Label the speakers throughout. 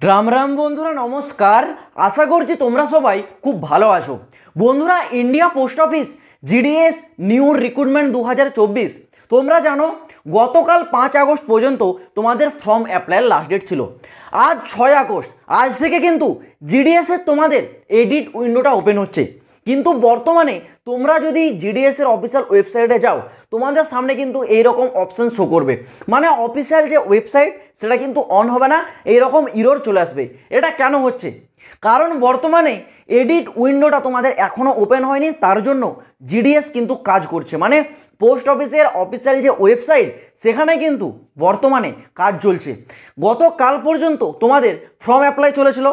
Speaker 1: রাম রাম বন্ধুরা, নমস্কার। আশা করছি তোমরা সবাই খুব ভালো আছো। বন্ধুরা, India post office GDS new recruitment 2024 তোমরা জানো গতকাল 5 আগস্ট পর্যন্ত তোমাদের ফর্ম অ্যাপ্লাইয়ের লাস্ট ডেট ছিল। আজ 6 আগস্ট, আজ থেকে কিন্তু জিডিএসের তোমাদের এডিট উইন্ডোটা ওপেন হচ্ছে। কিন্তু বর্তমানে তোমরা যদি জিডিএস এর অফিসিয়াল ওয়েবসাইটে যাও, তোমাদের সামনে কিন্তু এইরকম অপশন শো করবে, মানে অফিসিয়াল যে ওয়েবসাইট সেটা কিন্তু অন হবে না, এইরকম ইরর চলে আসবে। এটা কেন হচ্ছে? কারণ বর্তমানে এডিট উইন্ডোটা তোমাদের এখনও ওপেন হয়নি, তার জন্য জিডিএস কিন্তু কাজ করছে, মানে পোস্ট অফিসের অফিসিয়াল যে ওয়েবসাইট সেখানে কিন্তু বর্তমানে কাজ চলছে। গতকাল পর্যন্ত তোমাদের ফর্ম অ্যাপ্লাই চলেছিল,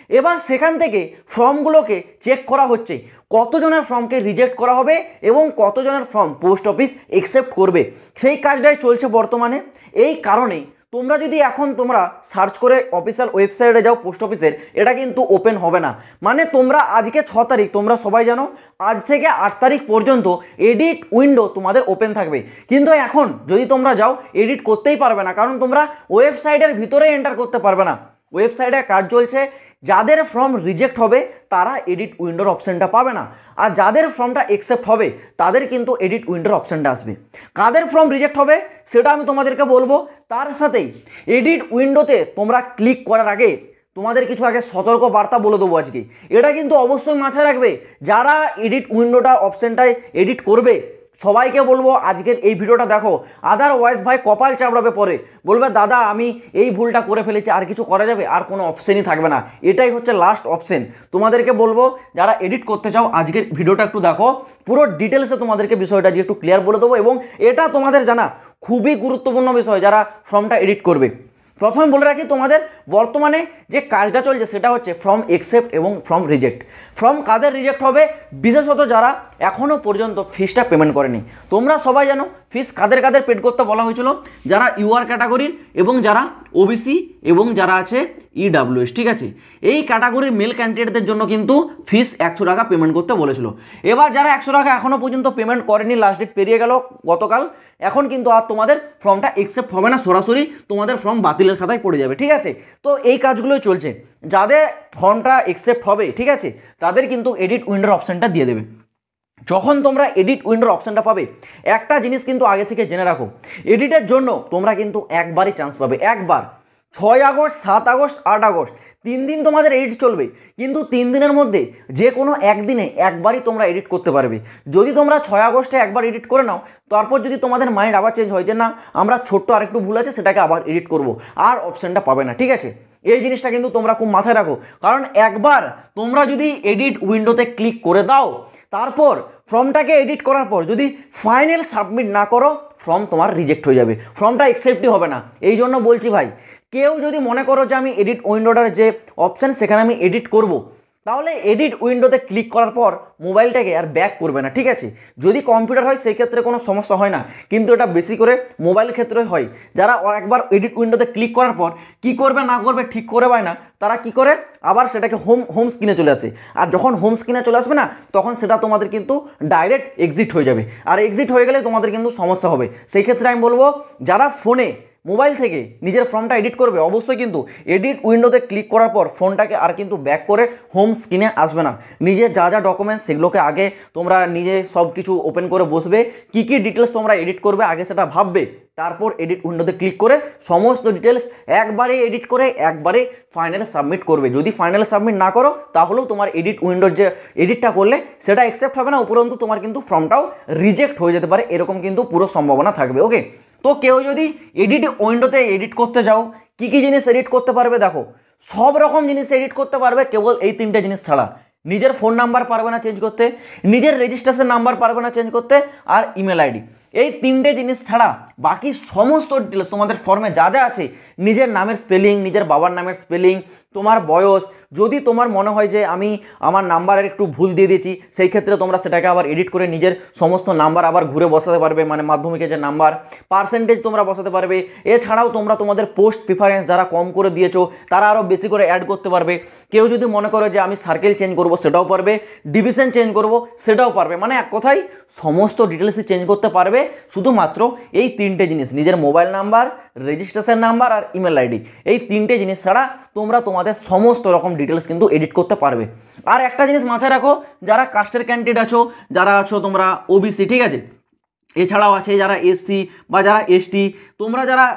Speaker 1: এবার সেখান থেকে ফর্মগুলোকে চেক করা হচ্ছে কতজনের ফর্মকে রিজেক্ট করা হবে এবং কতজনের ফর্ম পোস্ট অফিস অ্যাকসেপ্ট করবে, সেই কাজটাই চলছে বর্তমানে। এই কারণেই তোমরা যদি এখন তোমরা সার্চ করে অফিসিয়াল ওয়েবসাইটে যাও পোস্ট অফিসের, এটা কিন্তু ওপেন হবে না। মানে তোমরা আজকে 6 তারিখ, তোমরা সবাই জানো আজ থেকে 8 তারিখ পর্যন্ত এডিট উইন্ডো তোমাদের ওপেন থাকবে। কিন্তু এখন যদি তোমরা যাও এডিট করতেই পারবে না, কারণ তোমরা ওয়েবসাইটের ভিতরে এন্টার করতে পারবে না। ওয়েবসাইটে কাজ চলছে, যাদের ফর্ম রিজেক্ট হবে তারা এডিট উইন্ডোর অপশানটা পাবে না, আর যাদের ফর্মটা অ্যাকসেপ্ট হবে তাদের কিন্তু এডিট উইন্ডোর অপশানটা আসবে। কাদের ফর্ম রিজেক্ট হবে সেটা আমি তোমাদেরকে বলবো। তার সাথেই এডিট উইন্ডোতে তোমরা ক্লিক করার আগে তোমাদের কিছু আগে সতর্ক বার্তা বলে দেবো আজকে। এটা কিন্তু অবশ্যই মাথায় রাখবে, যারা এডিট উইন্ডোটা অপশানটায় এডিট করবে সবাইকে বলবো আজকের এই ভিডিওটা দেখো। আদারওয়াইজ ভাই কপাল চাপড়াবে, পরে বলবে দাদা আমি এই ভুলটা করে ফেলেছি, আর কিছু করা যাবে, আর কোনো অপশানই থাকবে না, এটাই হচ্ছে লাস্ট অপশান। তোমাদেরকে বলবো যারা এডিট করতে চাও আজকের ভিডিওটা একটু দেখো, পুরো ডিটেলসে তোমাদেরকে বিষয়টা যে একটু ক্লিয়ার বলে দেবো, এবং এটা তোমাদের জানা খুবই গুরুত্বপূর্ণ বিষয় যারা ফর্মটা এডিট করবে। প্রথমে বলে রাখি, তোমাদের বর্তমানে যে কাজটা চলছে সেটা হচ্ছে ফর্ম অ্যাকসেপ্ট এবং ফর্ম রিজেক্ট। ফর্ম কাদের রিজেক্ট হবে? বিশেষত যারা এখনও পর্যন্ত ফিসটা পেমেন্ট করেনি। তোমরা সবাই জানো ফিস কাদের কাদের পেড করতে বলা হয়েছিল, যারা ইউআর ক্যাটাগরির এবং যারা ওবিসি এবং যারা আছে ইডাব্লিউএস, ঠিক আছে। এই ক্যাটাগরির মেল ক্যান্ডিডেটদের জন্য কিন্তু ফিস 100 টাকা পেমেন্ট করতে বলেছিল। এবার যারা 100 টাকা এখনও পর্যন্ত পেমেন্ট করেনি, লাস্ট ডেট পেরিয়ে গেল গতকাল, এখন কিন্তু আর তোমাদের ফর্মটা অ্যাকসেপ্ট হবে না, সরাসরি তোমাদের ফর্ম বাতিলের খাতায় পড়ে যাবে, ঠিক আছে। তো এই কাজগুলোই চলছে। যাদের ফর্মটা অ্যাকসেপ্ট হবে, ঠিক আছে, তাদের কিন্তু এডিট উইন্ডোর অপশানটা দিয়ে দেবে। যখন তোমরা এডিট উইন্ডোর অপশানটা পাবে, একটা জিনিস কিন্তু আগে থেকে জেনে রাখো, এডিটের জন্য তোমরা কিন্তু একবারই চান্স পাবে, একবার। 6 আগস্ট, 7 আগস্ট, 8 আগস্ট 3 দিন তোমাদের এডিট চলবে, কিন্তু 3 দিনের মধ্যে যে কোনো একদিনে একবারই তোমরা এডিট করতে পারবে। যদি তোমরা 6 আগস্টে একবার এডিট করে নাও, তারপর যদি তোমাদের মাইন্ড আবার চেঞ্জ হয় যে না আমরা ছোট্ট আরেকটু ভুল আছে সেটাকে আবার এডিট করব, আর অপশানটা পাবে না, ঠিক আছে। এই জিনিসটা কিন্তু তোমরা খুব মাথায় রাখো, কারণ একবার তোমরা যদি এডিট উইন্ডোতে ক্লিক করে দাও, তারপর ফর্মটাকে এডিট করার পর যদি ফাইনাল সাবমিট না করো, ফর্ম তোমার রিজেক্ট হয়ে যাবে, ফর্মটা অ্যাকসেপ্টই হবে না। এই জন্য বলছি ভাই, কেউ যদি মনে করো যে আমি এডিট উইন্ডোটার যে অপশান সেখানে আমি এডিট করব, তাহলে এডিট উইন্ডোতে ক্লিক করার পর মোবাইলটাকে আর ব্যাক করবে না, ঠিক আছে। যদি কম্পিউটার হয় সেই ক্ষেত্রে কোনো সমস্যা হয় না, কিন্তু এটা বেশি করে মোবাইল ক্ষেত্রে হয়। যারা একবার এডিট উইন্ডোতে ক্লিক করার পর কি করবে না করবে ঠিক করে পায় না, তারা কি করে আবার সেটাকে হোম স্ক্রিনে চলে আসে, আর যখন হোম স্ক্রিনে চলে আসবে না, তখন সেটা তোমাদের কিন্তু ডাইরেক্ট এক্সিট হয়ে যাবে, আর এক্সিট হয়ে গেলে তোমাদের কিন্তু সমস্যা হবে। সেই ক্ষেত্রে আমি বলবো যারা ফোনে মোবাইল থেকে নিজের ফর্মটা এডিট করবে, অবশ্যই কিন্তু এডিট উইন্ডোতে ক্লিক করার পর ফোনটাকে আর কিন্তু ব্যাক করে হোম স্ক্রিনে আসবে না। নিজের যা যা ডকুমেন্টস সেগুলোকে আগে তোমরা নিজে সব কিছু ওপেন করে বসবে, কী কী ডিটেলস তোমরা এডিট করবে আগে সেটা ভাববে, তারপর এডিট উইন্ডোতে ক্লিক করে সমস্ত ডিটেলস একবারে এডিট করে একবারে ফাইনাল সাবমিট করবে। যদি ফাইনাল সাবমিট না করো, তাহলেও তোমার এডিট উইন্ডোর যে এডিটটা করলে সেটা অ্যাকসেপ্ট হবে না, উপরন্তু তোমার কিন্তু ফর্মটাও রিজেক্ট হয়ে যেতে পারে, এরকম কিন্তু পুরো সম্ভাবনা থাকবে, ওকে। তো কেউ যদি এডিট উইন্ডোতে এডিট করতে যাও, কী কী জিনিস এডিট করতে পারবে দেখো, সব রকম জিনিস এডিট করতে পারবে, কেবল এই 3টে জিনিস ছাড়া। নিজের ফোন নাম্বার পারবে না চেঞ্জ করতে, নিজের রেজিস্ট্রেশন নাম্বার পারবে না চেঞ্জ করতে, আর ইমেল আইডি। এই 3টে জিনিস ছাড়া বাকি সমস্ত ডিটেলস তোমাদের ফর্মে যা যা আছে, নিজের নামের স্পেলিং, নিজের বাবার নামের স্পেলিং, তোমার বয়স, যদি তোমার মনে হয় যে আমি আমার নাম্বারের একটু ভুল দিয়ে দিয়েছি, সেই ক্ষেত্রে তোমরা সেটাকে আবার এডিট করে নিজের সমস্ত নাম্বার আবার ঘুরে বসাতে পারবে, মানে মাধ্যমিকের যে নাম্বার, পার্সেন্টেজ তোমরা বসাতে পারবে। এছাড়াও তোমরা তোমাদের পোস্ট প্রিফারেন্স যারা কম করে দিয়েছো তারা আরও বেশি করে অ্যাড করতে পারবে। কেউ যদি মনে করো যে আমি সার্কেল চেঞ্জ করব সেটাও পারবে, ডিভিশন চেঞ্জ করব সেটাও পারবে, মানে এক কথায় সমস্ত ডিটেলসই চেঞ্জ করতে পারবে। শুধুমাত্র এই 3টে জিনিস, নিজের মোবাইল নাম্বার, রেজিস্ট্রেশন নাম্বার আর ইমেল আইডি, এই 3টে জিনিস ছাড়া তোমরা তোমাদের সমস্ত রকম ডিটেলস কিন্তু এডিট করতে পারবে। আর একটা জিনিস মাথায় রাখো, যারা কাস্টের ক্যান্ডিডেট আছো, যারা আছো তোমরা ওবিসি, ঠিক আছে, এছাড়াও আছে যারা এসসি বা যারা এসটি, তোমরা যারা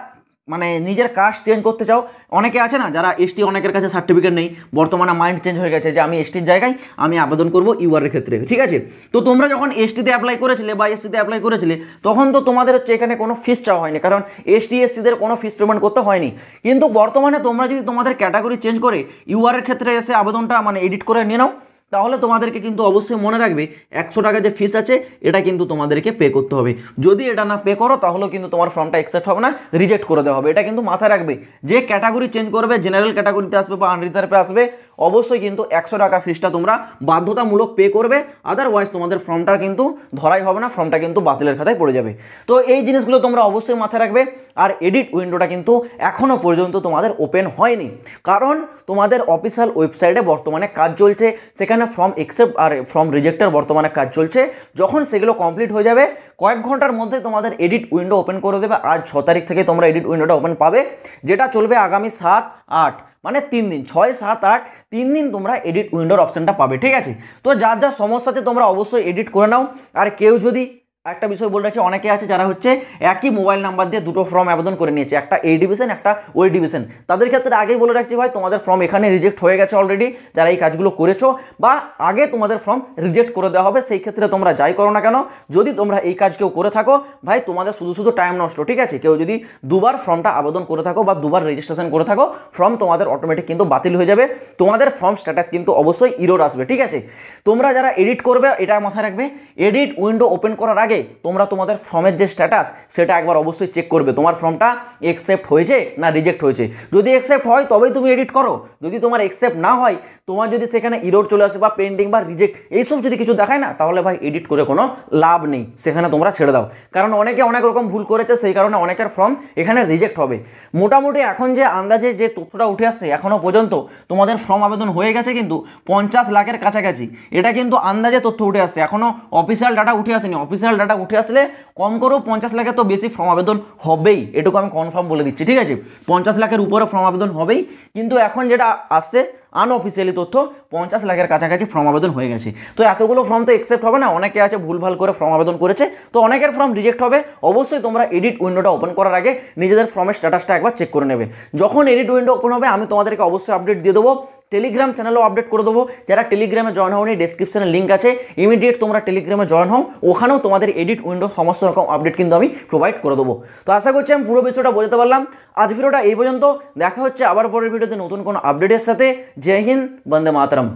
Speaker 1: মানে নিজের কাস্ট চেঞ্জ করতে চাও, অনেকে আছে না যারা এসটি, অনেকের কাছে সার্টিফিকেট নেই, বর্তমানে মাইন্ড চেঞ্জ হয়ে গেছে যে আমি এসটির জায়গায় আমি আবেদন করব ইউআরের ক্ষেত্রে, ঠিক আছে। তো তোমরা যখন এসটিতে অ্যাপ্লাই করেছিলে বা এসসিতে অ্যাপ্লাই করেছিলে তখন তো তোমাদের হচ্ছে এখানে কোনো ফিস চাওয়া হয়নি, কারণ এসটি এসসিদের কোনো ফিস পেমেন্ট করতে হয়নি। কিন্তু বর্তমানে তোমরা যদি তোমাদের ক্যাটাগরি চেঞ্জ করে ইউআরের ক্ষেত্রে এসে আবেদনটা মানে এডিট করে নিয়ে নাও, তাহলে তোমাদেরকে কিন্তু অবশ্যই মনে রাখবে 100 টাকা যে ফিস আছে এটা কিন্তু তোমাদেরকে পে করতে হবে। যদি এটা না পে করো তাহলে কিন্তু তোমার ফর্মটা অ্যাকসেপ্ট হবে না, রিজেক্ট করে দেওয়া হবে। এটা কিন্তু মাথায় রাখবে, যে ক্যাটাগরি চেঞ্জ করবে, জেনারেল ক্যাটাগরিতে আসবে বা আনরিজার্ভে আসবে, অবশ্যই কিন্তু 100 টাকা ফিসটা তোমরা বাধ্যতামূলক পে করবে, আদারওয়াইজ তোমাদের ফর্মটা কিন্তু ধরাই হবে না, ফর্মটা কিন্তু বাতিলের খাতায় পড়ে যাবে। তো এই জিনিসগুলো তোমরা অবশ্যই মাথায় রাখবে। আর এডিট উইন্ডোটা কিন্তু এখনও পর্যন্ত তোমাদের ওপেন হয়নি, কারণ তোমাদের অফিসিয়াল ওয়েবসাইটে বর্তমানে কাজ চলছে, সেখানে ফর্ম অ্যাকসেপ্ট আর ফর্ম রিজেক্টের বর্তমানে কাজ চলছে। যখন সেগুলো কমপ্লিট হয়ে যাবে কয়েক ঘন্টার মধ্যে তোমাদের এডিট উইন্ডো ওপেন করে দেবে। আজ 6 তারিখ থেকে তোমরা এডিট উইন্ডোটা ওপেন পাবে, যেটা চলবে আগামী 7-8 মানে 3 দিন, 6-7-8 3 দিন তোমরা এডিট উইন্ডোর অপশানটা পাবে, ঠিক আছে। তো যার যা সমস্যাতে তোমরা অবশ্যই এডিট করে নাও। আর কেউ যদি একটা বিষয় বলে রাখি, অনেকে আছে যারা হচ্ছে একই মোবাইল নাম্বার দিয়ে দুটো ফর্ম আবেদন করে নিয়েছে, একটা এই ডিভিশন একটা ওই ডিভিশন, তাদের ক্ষেত্রে আগেই বলে রাখছি ভাই তোমাদের ফর্ম এখানে রিজেক্ট হয়ে গেছে অলরেডি, যারা এই কাজগুলো করেছো বা আগে তোমাদের ফর্ম রিজেক্ট করে দেওয়া হবে। সেই ক্ষেত্রে তোমরা যাই করো না কেন, যদি তোমরা এই কাজ কেউ করে থাকো ভাই, তোমাদের শুধু শুধু টাইম নষ্ট, ঠিক আছে। কেউ যদি দুবার ফর্মটা আবেদন করে থাকো বা দুবার রেজিস্ট্রেশন করে থাকো, ফর্ম তোমাদের অটোমেটিক কিন্তু বাতিল হয়ে যাবে, তোমাদের ফর্ম স্ট্যাটাস কিন্তু অবশ্যই ইরর আসবে, ঠিক আছে। তোমরা যারা এডিট করবে এটা মাথায় রাখবে, এডিট উইন্ডো ওপেন করার আগে তোমরা তোমাদের ফর্মের যে স্ট্যাটাস সেটা একবার অবশ্যই চেক করবে, তোমার ফর্মটা অ্যাকসেপ্ট হয়েছে না রিজেক্ট হয়েছে। যদি অ্যাকসেপ্ট হয় তবেই তুমি এডিট করো, যদি তোমার অ্যাকসেপ্ট না হয়, তোমার যদি সেখানে ইরর চলে আসে বা পেন্ডিং বা রিজেক্ট এইসব যদি কিছু দেখায় না, তাহলে ভাই এডিট করে কোনো লাভ নেই, সেখানে তোমরা ছেড়ে দাও। কারণ অনেকে অনেক রকম ভুল করেছে, সেই কারণে অনেকের ফর্ম এখানে রিজেক্ট হবে। মোটামুটি এখন যে আন্দাজে যে তথ্যটা উঠে আসছে, এখনও পর্যন্ত তোমাদের ফর্ম আবেদন হয়ে গেছে কিন্তু 50 লাখের কাছাকাছি, এটা কিন্তু আন্দাজে তথ্য উঠে আসছে, এখনও অফিসিয়াল ডাটা উঠে আসেনি। অফিসিয়াল ডাটা উঠে আসলে কম করেও 50 লাখের তো বেশি ফর্ম আবেদন হবেই, এটুকু আমি কনফার্ম বলে দিচ্ছি, ঠিক আছে। 50 লাখের উপরে ফর্ম আবেদন হবেই, কিন্তু এখন যেটা আসছে আনঅফিসিয়ালি তথ্য 50 লাখের কাছাকাছি ফর্ম আবেদন হয়ে গেছে। তো এতগুলো ফর্ম তো অ্যাকসেপ্ট হবে না, অনেকে আছে ভুলভাল করে ফর্ম আবেদন করেছে, তো অনেকের ফর্ম রিজেক্ট হবে। অবশ্যই তোমরা এডিট উইন্ডোটা ওপেন করার আগে নিজেদের ফর্মের স্ট্যাটাসটা একবার চেক করে নেবে। যখন এডিট উইন্ডো ওপেন হবে আমি তোমাদেরকে অবশ্যই আপডেট দিয়ে দেবো, টেলিগ্রাম চ্যানেলও আপডেট করে দেবো। যারা টেলিগ্রামে জয়েন হওনি, ডেসক্রিপশনে লিঙ্ক আছে, ইমিডিয়েট তোমরা টেলিগ্রামে জয়েন হও, ওখানেও তোমাদের এডিট উইন্ডো সমস্ত রকম আপডেট কিন্তু আমি প্রোভাইড করে দেবো। তো আশা করছি আমি পুরো বিষয়টা বোঝাতে পারলাম। আজ ভিডিওটা এই পর্যন্ত, দেখা হচ্ছে আবার পরের ভিডিওতে নতুন কোনো আপডেটের সাথে। জয় হিন্দ, বন্দে মাতরম।